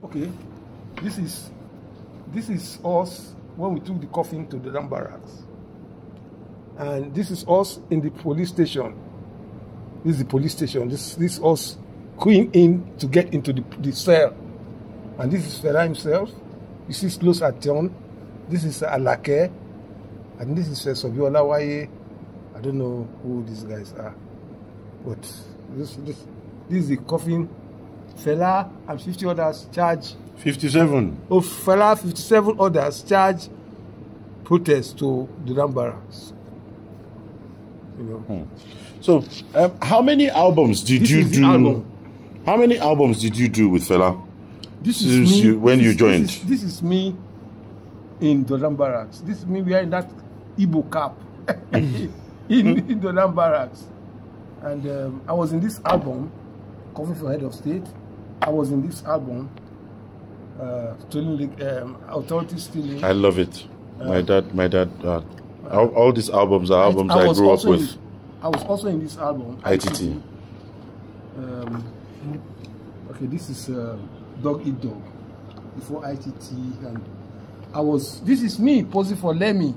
Okay, this is us when we took the coffin to the Ram barracks, and this is us in the police station. This is the police station. This is us going in to get into the cell, and this is Fela himself. You see close at turn. This is Alake, and this is Sobiola Waye. I don't know who these guys are, but this is the coffin. Fela and 50 others charge 57. Oh, Fela, 57 others charge protest to the Ram barracks. You know. So, how many albums did you do? How many albums did you do with Fela? This is me when you joined. This is me in the Ram barracks. This is me wearing that Igbo cap in the Ram barracks, and I was in this album, Coffee for Head of State. I was in this album, Authority Stealing. I love it. My dad. All these albums are albums I grew up with. I was also in this album, ITT. Okay, this is Dog Eat Dog before ITT, and this is me posing for Lemmy.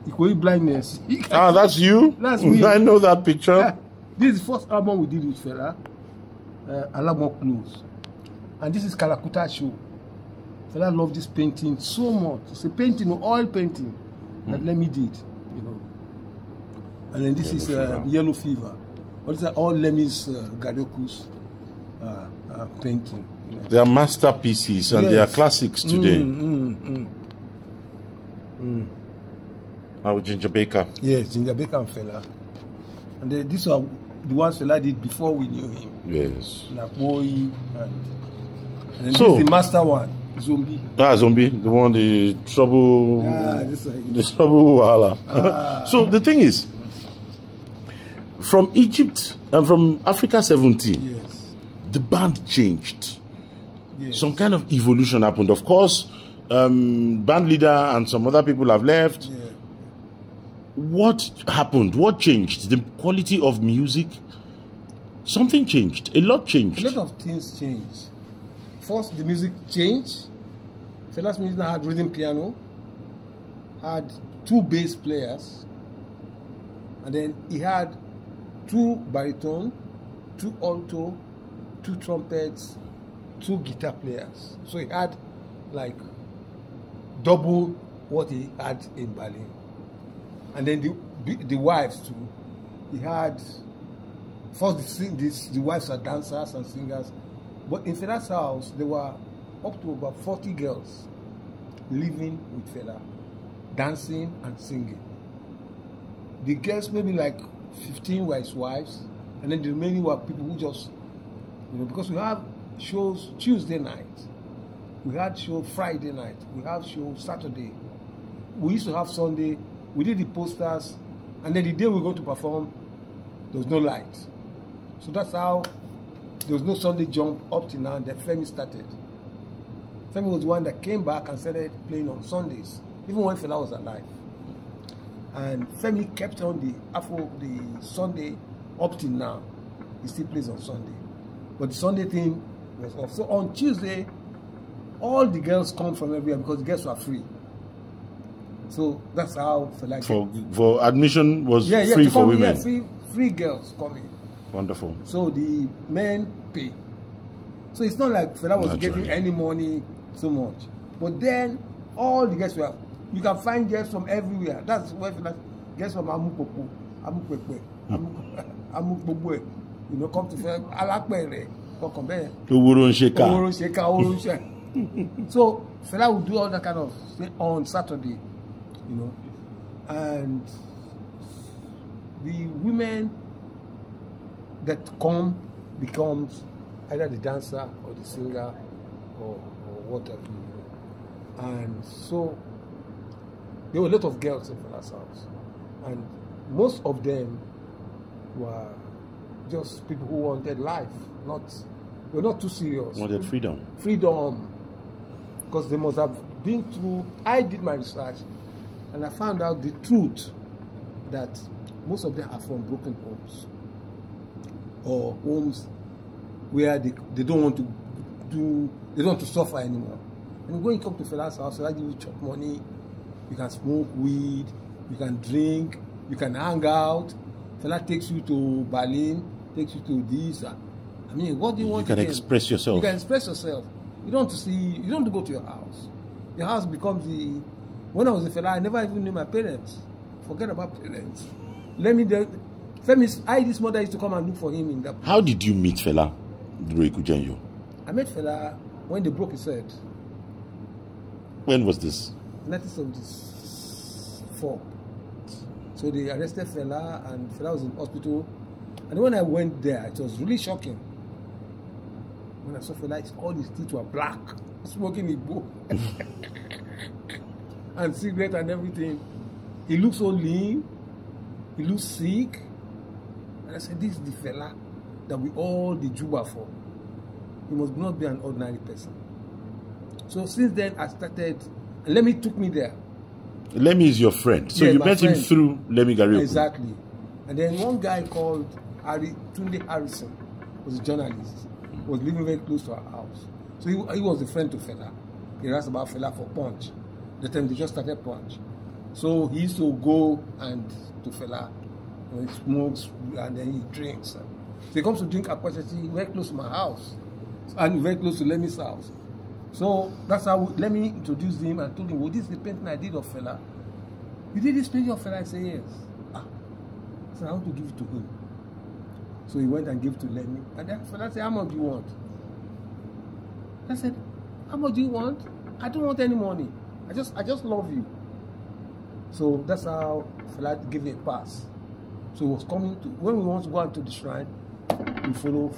Ikoyi Blindness. That's you? That's me. I know that picture. This is the first album we did with Fela, A Lot More Clothes. And this is Kalakuta Show. Fela loved this painting so much. It's a painting, oil painting that Lemmy did, you know. And then this is Yellow Fever. All these are all Lemmy's Gadoku's painting. You know. They are masterpieces and they are classics today. Ginger Baker. Yes, Ginger Baker and Fela. And these are the ones Fela did before we knew him. Yes. Nakoi and then so, this is the master one, Zombie. Zombie, the one, the trouble, the trouble wahala. So the thing is, from Egypt and from Africa 17, yes, the band changed. Yes. Some kind of evolution happened. Of course, band leader and some other people have left. Yeah. What happened? What changed? The quality of music? Something changed. A lot changed. A lot of things changed. First, the music changed. Fela's music now had rhythm piano, had 2 bass players, and then he had 2 baritone, 2 alto, 2 trumpets, 2 guitar players. So he had like double what he had in Berlin. And then the wives too. He had first the wives are dancers and singers, but in Fela's house there were up to about 40 girls living with Fela, dancing and singing. The girls, maybe like 15 were his wives, and then the remaining were people who just, you know, because we have shows Tuesday night, we had show Friday night, we have show Saturday, we used to have Sunday. We did the posters, and then the day we were going to perform, there was no light. So that's how there was no Sunday jump up till now, and then Femi started. Femi was the one that came back and started playing on Sundays, even when Fela was alive. And Femi kept on the Sunday up till now. He still plays on Sunday. But the Sunday thing was off. So on Tuesday, all the girls come from everywhere because the girls were free. So that's how Fela for admission was free for women. Yeah, free girls coming. Wonderful. So the men pay. So it's not like Fela was getting any money so much. But then all the girls were, you can find girls from everywhere. That's where Fela, girls from Amupopo, Amupekwe, Amupobwe, you know, come to Fela, Alakpere, come there. So Fela would do all that kind of thing on Saturday. You know, and the women that come becomes either the dancer or the singer or whatever. You know. And so there were a lot of girls in Fela's house, and most of them were just people who wanted life, they were not too serious. Wanted freedom. Freedom, because they must have been through. I did my research. And I found out the truth that most of them are from broken homes or homes where they don't want to don't want to suffer anymore. And when you come to Fela's house, Fela give you chop money, you can smoke weed, you can drink, you can hang out. Fela takes you to Berlin, takes you to this. I mean, what do you want? You can express yourself. You can express yourself. You don't want to go to your house. Your house becomes the. When I was in Fela, I never even knew my parents. Forget about parents. Femi's mother used to come and look for him in that. How did you meet Fela, Duro Ikujenyo? I met Fela when they broke his head. When was this? 1974. So they arrested Fela, and Fela was in hospital. And when I went there, it was really shocking. When I saw Fela, all his teeth were black, smoking Igbo, and cigarette and everything. He looked so lean. He looked sick. And I said, this is the Fela that we all the Juba for. He must not be an ordinary person. So since then, I started, and Lemmy took me there. Lemmy is your friend. So you met him through Lemmy Gary. Exactly. And then one guy called Tunde Harrison was a journalist, was living very close to our house. So he was a friend to Fela. He asked about Fela for Punch. The time they just started Punch. So he used to go and to Fela. He smokes and then he drinks. So he comes to drink Akwachati very close to my house and very close to Lemmy's house. So that's how Lemmy introduced him and told him, well, this is the painting I did of Fela. You did this painting of Fela? I said, yes. So I want to give it to him. So he went and gave it to Lemmy. And then Fela said, how much do you want? I said, how much do you want? I don't want any money. I just love you. So that's how Fela gave me a pass. So he was coming to, when we want to go into the shrine, I follow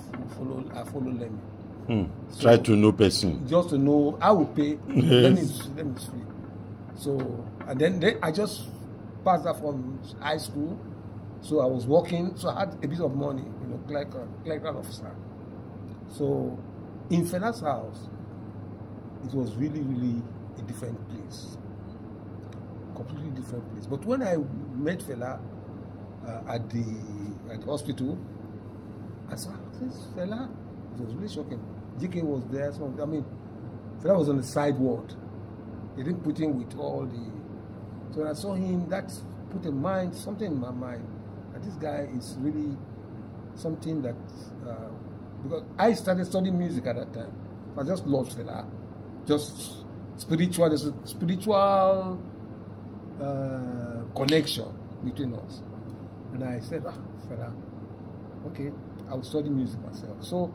Lemmy. So, try to know person. Just to know, I will pay. Yes. Lemmy is free. So, and then I just passed out from high school. So I was working, so I had a bit of money, like an officer. So in Fela's house, it was really, really a different place. Completely different place. But when I met Fela at the hospital, I saw this Fela. It was really shocking. GK was there. Fela was on the side ward. They didn't put him with all the. So when I saw him, that put something in my mind. That this guy is really something that. Because I started studying music at that time. I just loved Fela. Just spiritual. There's a spiritual connection between us. And I said, Fela, okay, I will study music myself. So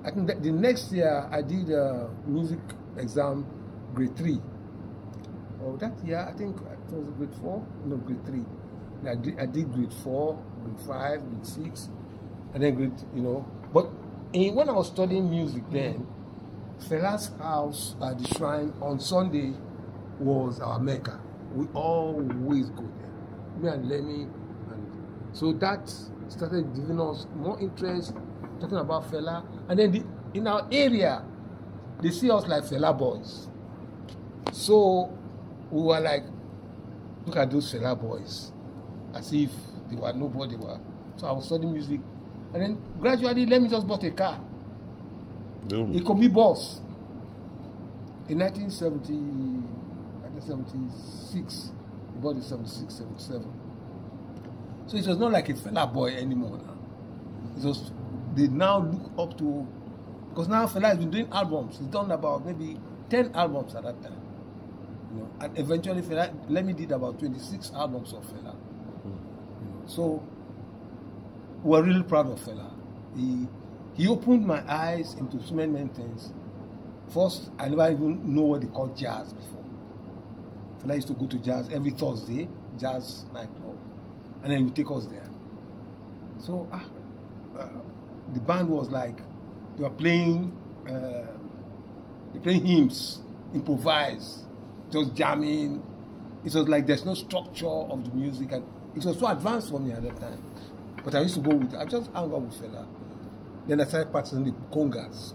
I think that the next year I did a music exam, grade 3. Oh, that year I think it was grade 4, no, grade 3. I did grade 4, grade 5, grade 6, and then grade, But when I was studying music then, Fela's house at the shrine on Sunday was our Mecca. We always go there. Me and Lemmy, and so that started giving us more interest, talking about Fela. And then in our area, they see us like Fela boys. So we were like, look at those Fela boys, as if they were nobody. So I was studying music. And then gradually, Lemmy just bought a car. A Kombi bus. In 1976, he bought it 76, 77. So it was not like a Fela boy anymore now. It was, they now look up to, because now Fela has been doing albums. He's done about maybe 10 albums at that time. And eventually Lemmy did about 26 albums of Fela. So we're really proud of Fela. He opened my eyes into so many things. First, I never even know what they call jazz before. Fela used to go to jazz every Thursday, jazz nightclub, and then he would take us there. So the band was like, they were playing hymns, improvised, just jamming. It was like there's no structure of the music, and it was so advanced for me at that time. But I used to go I just hung out with Fela. Then I started practicing the congas.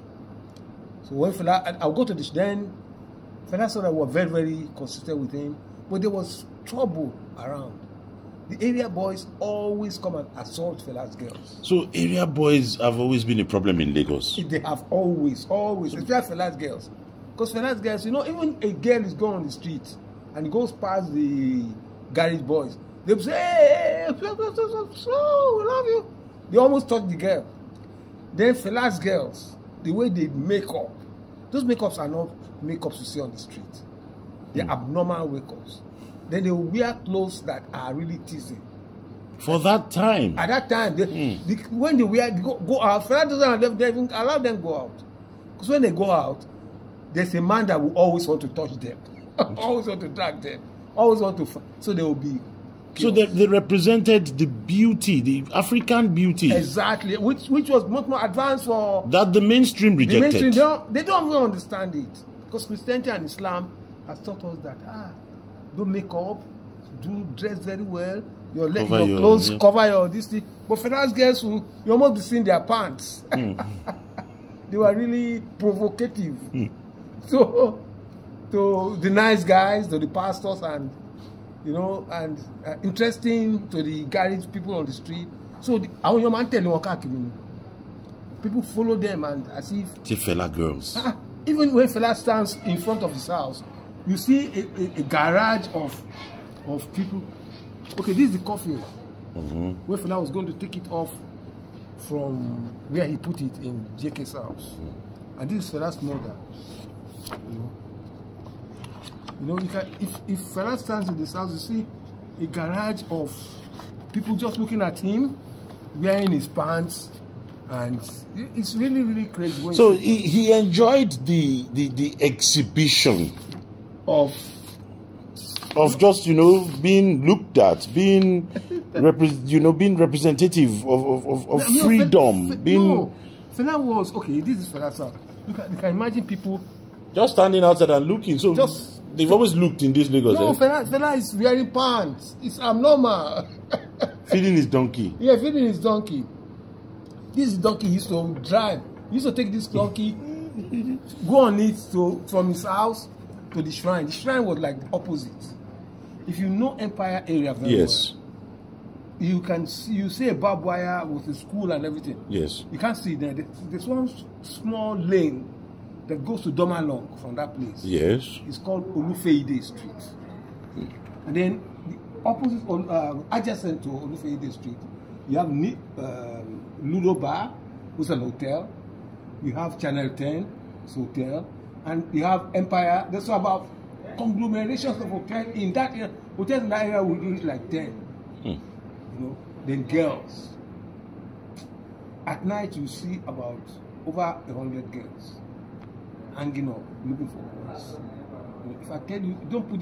So when Fela, I'll go to this, then Fela saw that we were very, very consistent with him, but there was trouble around. the area boys always come and assault Fela's girls. So area boys have always been a problem in Lagos. They have always, especially Fela's girls. Because Fela's girls, you know, even a girl is going on the street and he goes past the garage boys, they'll say, hey, we love you. They almost touch the girl. Then Fela's girls, the way they make up, those makeups are not makeups you see on the street. They're abnormal makeups. Then they wear clothes that are really teasing. For that time? At that time, when they go out, Fela doesn't even allow them go out. Because when they go out, there's a man that will always want to touch them. Always want to drag them. Always want to... So they will be... So they represented the beauty, the African beauty. Exactly. Which was much more advanced for... That the mainstream rejected. The mainstream, they don't even understand it. Because Christianity and Islam has taught us that, don't make up, do dress very well, your clothes cover your this thing. But for those girls who you almost be seeing their pants. They were really provocative. So to the nice guys, to the pastors, and you know, and interesting to the garage people on the street. So your man tell you, people follow them and as if Fela girls. Even when Fela stands in front of his house, you see a garage of people. Okay, this is the coffin where Fela was going to take it off from where he put it in JK's house. And this is Fela's mother. You know, you can, if Fela stands in this house, you see a garage of people just looking at him, wearing his pants, and it's really, really crazy. So he enjoyed the exhibition of just, you know, being looked at, being being representative of freedom. Fela was okay. This is Fela's house. You can imagine people just standing outside and looking. So they've always looked in this Lagos. No, Fela is wearing pants. It's abnormal. Feeding his donkey. Yeah, feeding his donkey. This donkey used to drive. He used to take this donkey, go on it from his house to the shrine. The shrine was like the opposite. If you know Empire area very well, you see a barbed wire with a school and everything. Yes. You can't see it there. There's one small lane that goes to Domalong from that place. Yes. It's called Olufeide Street. And then the opposite, adjacent to Olufeide Street, you have Ludo Bar, which is an hotel. You have Channel 10, it's a hotel. And you have Empire. There's about conglomerations of hotels in that area. Hotels in that area will reach like 10. You know, then girls. At night you see about over 100 girls hanging up, looking for boys. If I tell you, don't put